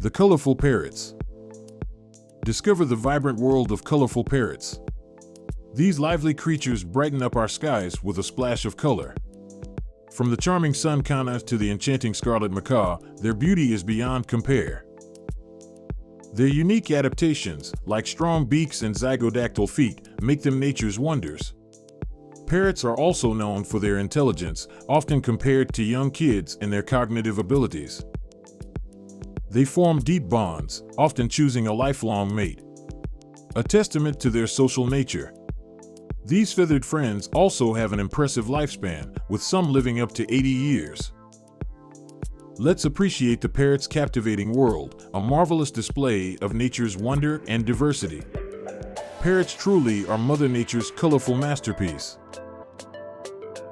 The colorful parrots. Discover the vibrant world of colorful parrots. These lively creatures brighten up our skies with a splash of color. From the charming sun kana to the enchanting scarlet macaw, their beauty is beyond compare. Their unique adaptations, like strong beaks and zygodactyl feet, make them nature's wonders. Parrots are also known for their intelligence, often compared to young kids in their cognitive abilities. They form deep bonds, often choosing a lifelong mate, a testament to their social nature. These feathered friends also have an impressive lifespan, with some living up to 80 years. Let's appreciate the parrot's captivating world, a marvelous display of nature's wonder and diversity. Parrots truly are Mother Nature's colorful masterpiece.